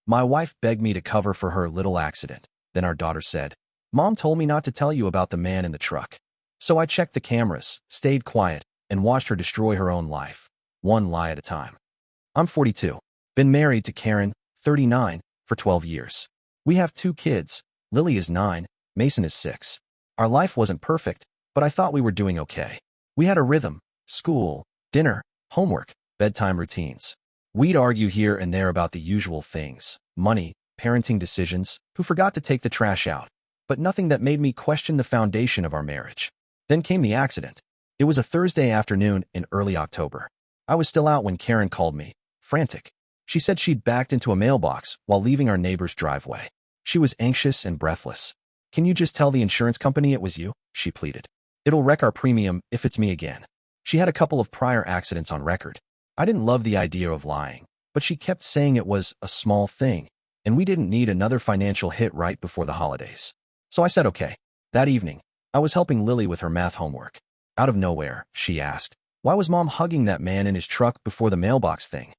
My wife begged me to cover for her little accident. Then our daughter said, "Mom told me not to tell you about the man in the truck." So I checked the cameras, stayed quiet, and watched her destroy her own life, one lie at a time. I'm 42. Been married to Karen, 39, for 12 years. We have 2 kids. Lily is 9, Mason is 6. Our life wasn't perfect, but I thought we were doing okay. We had a rhythm: school, dinner, homework, bedtime routines. We'd argue here and there about the usual things: money, parenting decisions, who forgot to take the trash out, but nothing that made me question the foundation of our marriage. Then came the accident. It was a Thursday afternoon in early October. I was still out when Karen called me, frantic. She said she'd backed into a mailbox while leaving our neighbor's driveway. She was anxious and breathless. "Can you just tell the insurance company it was you?" she pleaded. "It'll wreck our premium if it's me again." She had a couple of prior accidents on record. I didn't love the idea of lying, but she kept saying it was a small thing, and we didn't need another financial hit right before the holidays. So I said okay. That evening, I was helping Lily with her math homework. Out of nowhere, she asked, "Why was Mom hugging that man in his truck before the mailbox thing?"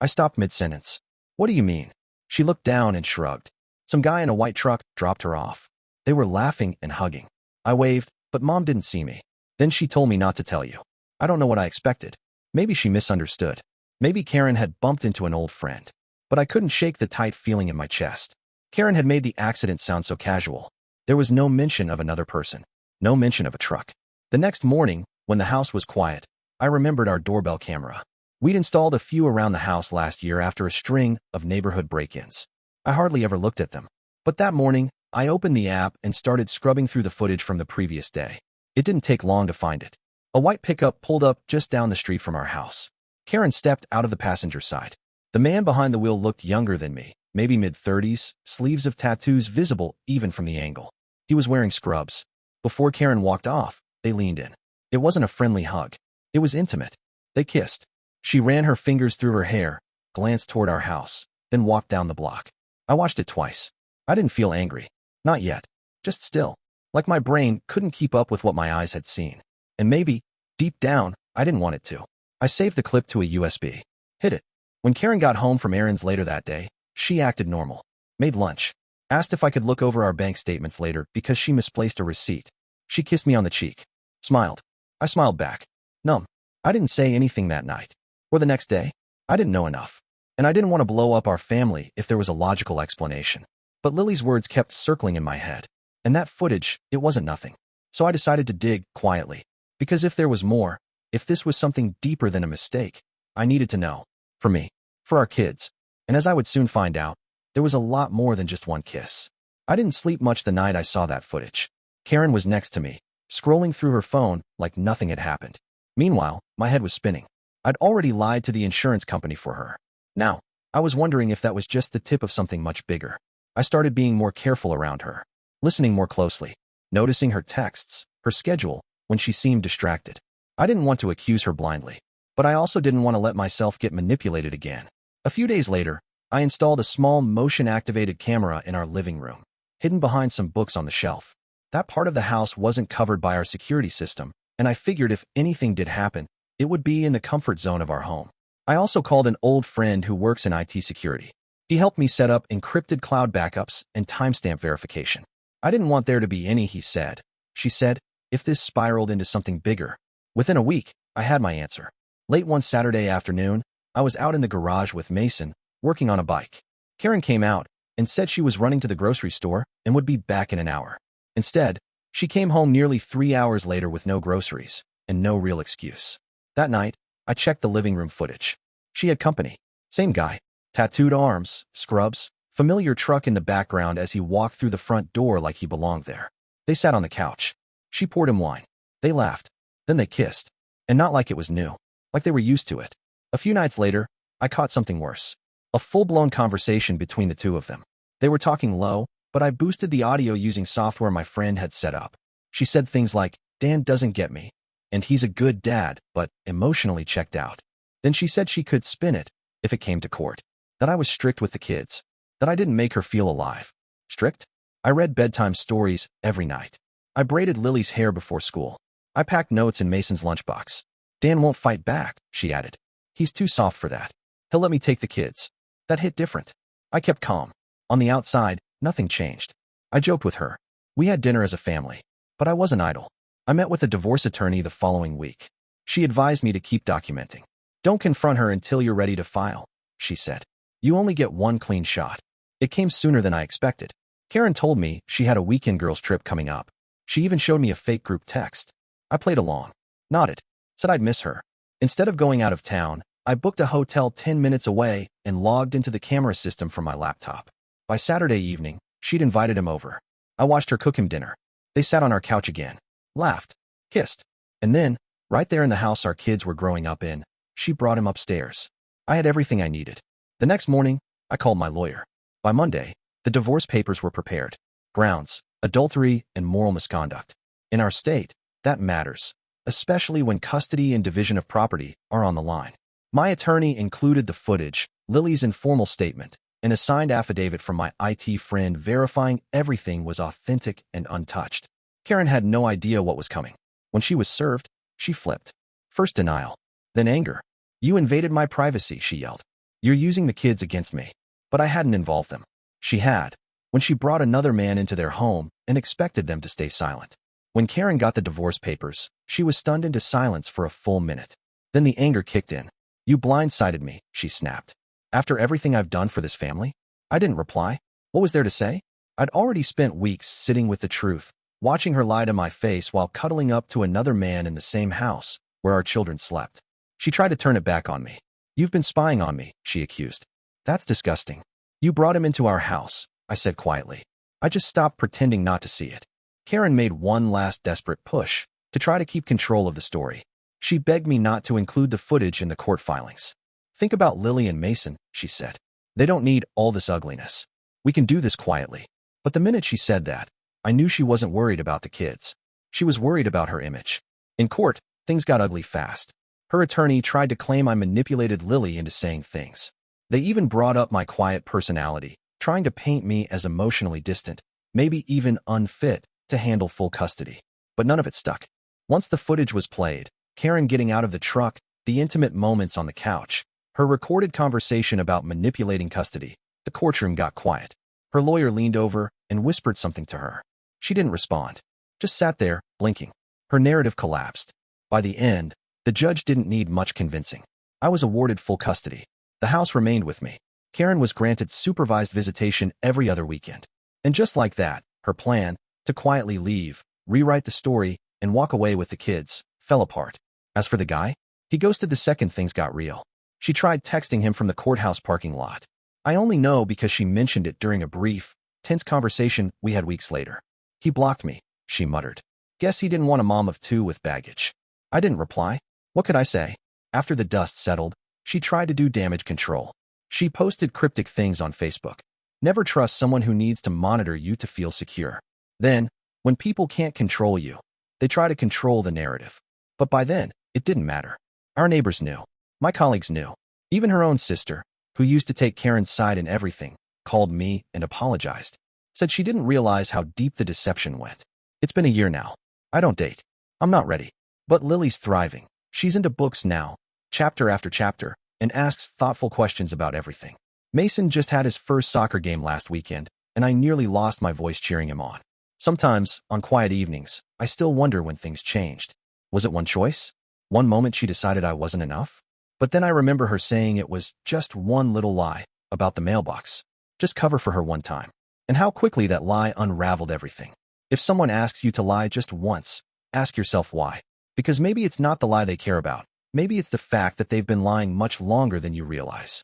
I stopped mid-sentence. "What do you mean?" She looked down and shrugged. "Some guy in a white truck dropped her off. They were laughing and hugging. I waved, but Mom didn't see me. Then she told me not to tell you." I don't know what I expected. Maybe she misunderstood. Maybe Karen had bumped into an old friend. But I couldn't shake the tight feeling in my chest. Karen had made the accident sound so casual. There was no mention of another person. No mention of a truck. The next morning, when the house was quiet, I remembered our doorbell camera. We'd installed a few around the house last year after a string of neighborhood break-ins. I hardly ever looked at them. But that morning, I opened the app and started scrubbing through the footage from the previous day. It didn't take long to find it. A white pickup pulled up just down the street from our house. Karen stepped out of the passenger side. The man behind the wheel looked younger than me, maybe mid-30s, sleeves of tattoos visible even from the angle. He was wearing scrubs. Before Karen walked off, they leaned in. It wasn't a friendly hug. It was intimate. They kissed. She ran her fingers through her hair, glanced toward our house, then walked down the block. I watched it twice. I didn't feel angry. Not yet. Just still. Like my brain couldn't keep up with what my eyes had seen. And maybe, deep down, I didn't want it to. I saved the clip to a USB. Hid it. When Karen got home from errands later that day, she acted normal. Made lunch. Asked if I could look over our bank statements later because she misplaced a receipt. She kissed me on the cheek. Smiled. I smiled back. Numb. I didn't say anything that night. Or the next day. I didn't know enough. And I didn't want to blow up our family if there was a logical explanation. But Lily's words kept circling in my head. And that footage, it wasn't nothing. So I decided to dig quietly. Because if there was more, if this was something deeper than a mistake, I needed to know. For me. For our kids. And as I would soon find out, there was a lot more than just one kiss. I didn't sleep much the night I saw that footage. Karen was next to me, scrolling through her phone like nothing had happened. Meanwhile, my head was spinning. I'd already lied to the insurance company for her. Now, I was wondering if that was just the tip of something much bigger. I started being more careful around her, listening more closely, noticing her texts, her schedule, when she seemed distracted. I didn't want to accuse her blindly, but I also didn't want to let myself get manipulated again. A few days later, I installed a small motion-activated camera in our living room, hidden behind some books on the shelf. That part of the house wasn't covered by our security system, and I figured if anything did happen, it would be in the comfort zone of our home. I also called an old friend who works in IT security. He helped me set up encrypted cloud backups and timestamp verification. I didn't want there to be any, he said. She said, if this spiraled into something bigger. Within a week, I had my answer. Late one Saturday afternoon, I was out in the garage with Mason, working on a bike. Karen came out and said she was running to the grocery store and would be back in an hour. Instead, she came home nearly 3 hours later with no groceries and no real excuse. That night, I checked the living room footage. She had company. Same guy. Tattooed arms, scrubs, familiar truck in the background as he walked through the front door like he belonged there. They sat on the couch. She poured him wine. They laughed. Then they kissed. And not like it was new. Like they were used to it. A few nights later, I caught something worse. A full-blown conversation between the two of them. They were talking low, but I boosted the audio using software my friend had set up. She said things like, "Dan doesn't get me, and he's a good dad, but emotionally checked out." Then she said she could spin it if it came to court. That I was strict with the kids. That I didn't make her feel alive. Strict? I read bedtime stories every night. I braided Lily's hair before school. I packed notes in Mason's lunchbox. Dan won't fight back, she added. He's too soft for that. He'll let me take the kids. That hit different. I kept calm. On the outside, nothing changed. I joked with her. We had dinner as a family. But I wasn't idle. I met with a divorce attorney the following week. She advised me to keep documenting. Don't confront her until you're ready to file, she said. You only get one clean shot. It came sooner than I expected. Karen told me she had a weekend girls trip coming up. She even showed me a fake group text. I played along, nodded, said I'd miss her. Instead of going out of town, I booked a hotel 10 minutes away and logged into the camera system from my laptop. By Saturday evening, she'd invited him over. I watched her cook him dinner. They sat on our couch again, laughed, kissed. And then, right there in the house our kids were growing up in, she brought him upstairs. I had everything I needed. The next morning, I called my lawyer. By Monday, the divorce papers were prepared. Grounds, adultery, and moral misconduct. In our state, that matters, especially when custody and division of property are on the line. My attorney included the footage, Lily's informal statement, and a signed affidavit from my IT friend verifying everything was authentic and untouched. Karen had no idea what was coming. When she was served, she flipped. First denial, then anger. You invaded my privacy, she yelled. You're using the kids against me. But I hadn't involved them. She had, when she brought another man into their home and expected them to stay silent. When Karen got the divorce papers, she was stunned into silence for a full minute. Then the anger kicked in. You blindsided me, she snapped. After everything I've done for this family? I didn't reply. What was there to say? I'd already spent weeks sitting with the truth, watching her lie to my face while cuddling up to another man in the same house where our children slept. She tried to turn it back on me. You've been spying on me, she accused. That's disgusting. You brought him into our house, I said quietly. I just stopped pretending not to see it. Karen made one last desperate push to try to keep control of the story. She begged me not to include the footage in the court filings. Think about Lily and Mason, she said. They don't need all this ugliness. We can do this quietly. But the minute she said that, I knew she wasn't worried about the kids. She was worried about her image. In court, things got ugly fast. Her attorney tried to claim I manipulated Lily into saying things. They even brought up my quiet personality, trying to paint me as emotionally distant, maybe even unfit to handle full custody. But none of it stuck. Once the footage was played, Karen getting out of the truck, the intimate moments on the couch, her recorded conversation about manipulating custody, the courtroom got quiet. Her lawyer leaned over and whispered something to her. She didn't respond, just sat there, blinking. Her narrative collapsed. By the end, the judge didn't need much convincing. I was awarded full custody. The house remained with me. Karen was granted supervised visitation every other weekend. And just like that, her plan, to quietly leave, rewrite the story, and walk away with the kids, fell apart. As for the guy, he ghosted the second things got real. She tried texting him from the courthouse parking lot. I only know because she mentioned it during a brief, tense conversation we had weeks later. He blocked me, she muttered. Guess he didn't want a mom of two with baggage. I didn't reply. What could I say? After the dust settled, she tried to do damage control. She posted cryptic things on Facebook. Never trust someone who needs to monitor you to feel secure. Then, when people can't control you, they try to control the narrative. But by then, it didn't matter. Our neighbors knew. My colleagues knew. Even her own sister, who used to take Karen's side in everything, called me and apologized. Said she didn't realize how deep the deception went. It's been a year now. I don't date. I'm not ready. But Lily's thriving. She's into books now, chapter after chapter, and asks thoughtful questions about everything. Mason just had his first soccer game last weekend, and I nearly lost my voice cheering him on. Sometimes, on quiet evenings, I still wonder when things changed. Was it one choice? One moment she decided I wasn't enough? But then I remember her saying it was just one little lie about the mailbox. Just cover for her one time. And how quickly that lie unraveled everything. If someone asks you to lie just once, ask yourself why. Because maybe it's not the lie they care about. Maybe it's the fact that they've been lying much longer than you realize.